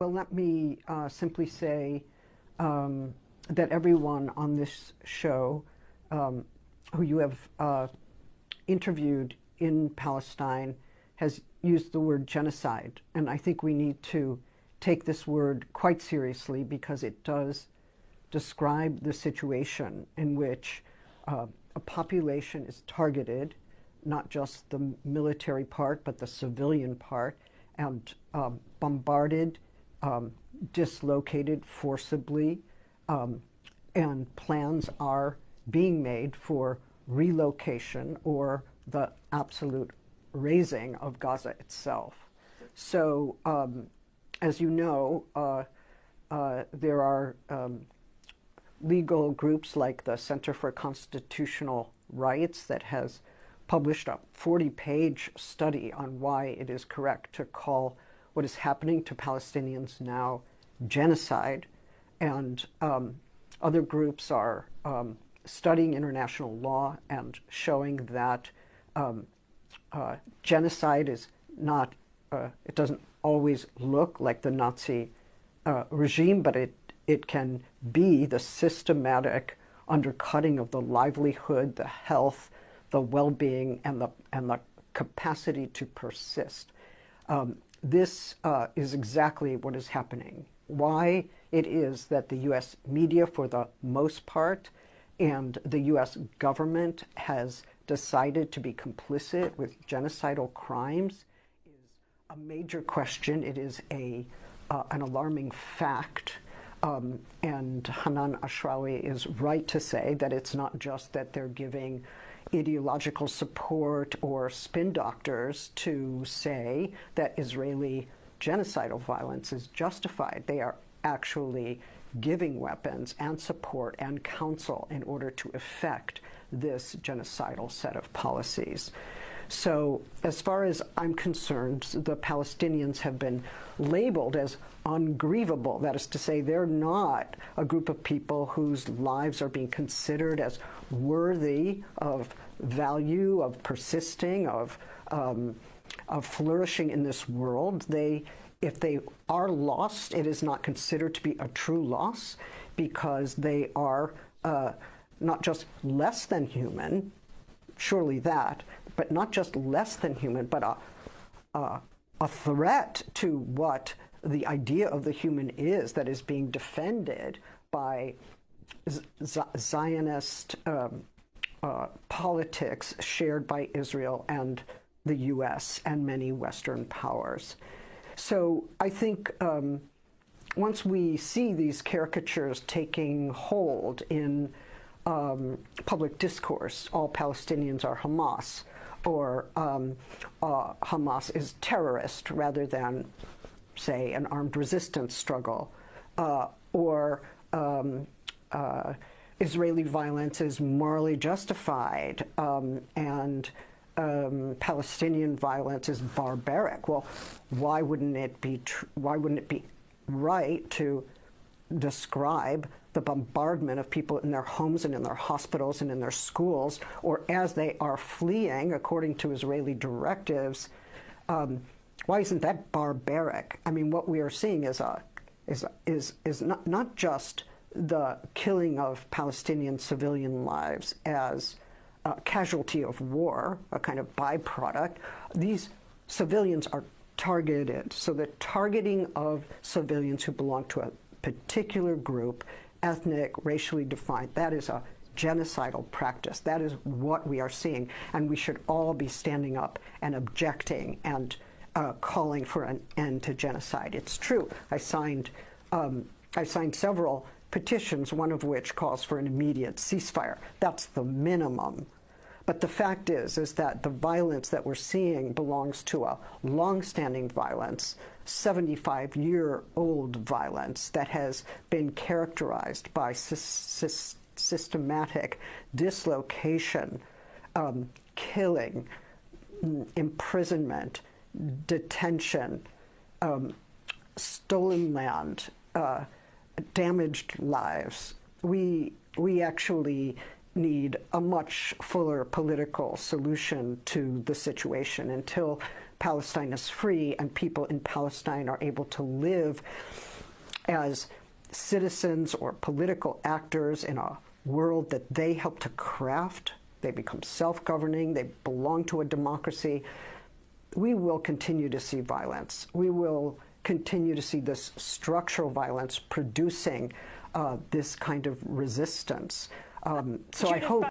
Well, let me simply say that everyone on this show who you have interviewed in Palestine has used the word genocide. And I think we need to take this word quite seriously because it does describe the situation in which a population is targeted, not just the military part, but the civilian part, and bombarded, dislocated forcibly, and plans are being made for relocation or the absolute razing of Gaza itself. So, as you know, there are legal groups like the Center for Constitutional Rights that has published a 40-page study on why it is correct to call what is happening to Palestinians now genocide. And other groups are studying international law and showing that genocide is not, it doesn't always look like the Nazi regime, but it can be the systematic undercutting of the livelihood, the health, the well-being, and the capacity to persist. This is exactly what is happening. Why it is that the U.S. media, for the most part, and the U.S. government has decided to be complicit with genocidal crimes is a major question. It is an alarming fact. And Hanan Ashrawi is right to say that it's not just that they're giving ideological support or spin doctors to say that Israeli genocidal violence is justified. They are actually giving weapons and support and counsel in order to effect this genocidal set of policies. So as far as I'm concerned, the Palestinians have been labeled as ungrievable. That is to say, they're not a group of people whose lives are being considered as worthy of value, of persisting, of flourishing in this world. If they are lost, it is not considered to be a true loss because they are not just less than human, surely that, but not just less than human, but a threat to what the idea of the human is that is being defended by Zionist politics shared by Israel and the U.S. and many Western powers. So I think once we see these caricatures taking hold in public discourse, all Palestinians are Hamas, or Hamas is terrorist rather than, say, an armed resistance struggle, or Israeli violence is morally justified, and Palestinian violence is barbaric. Well, why wouldn't it be right to describe the bombardment of people in their homes and in their hospitals and in their schools, or as they are fleeing according to Israeli directives? Why isn't that barbaric? I mean, what we are seeing is not just the killing of Palestinian civilian lives as a casualty of war, a kind of byproduct. These civilians are targeted. So the targeting of civilians who belong to a particular group, ethnic, racially defined, that is a genocidal practice. That is what we are seeing. And we should all be standing up and objecting and calling for an end to genocide. It's true. I signed several petitions, one of which calls for an immediate ceasefire. That's the minimum. But the fact is that the violence that we're seeing belongs to a long-standing violence, 75-year-old violence that has been characterized by systematic dislocation, killing, imprisonment, detention, stolen land, damaged lives. We actually need a much fuller political solution to the situation. Until Palestine is free and people in Palestine are able to live as citizens or political actors in a world that they help to craft, they become self-governing, they belong to a democracy, we will continue to see violence. We will continue to see this structural violence producing this kind of resistance. So I hope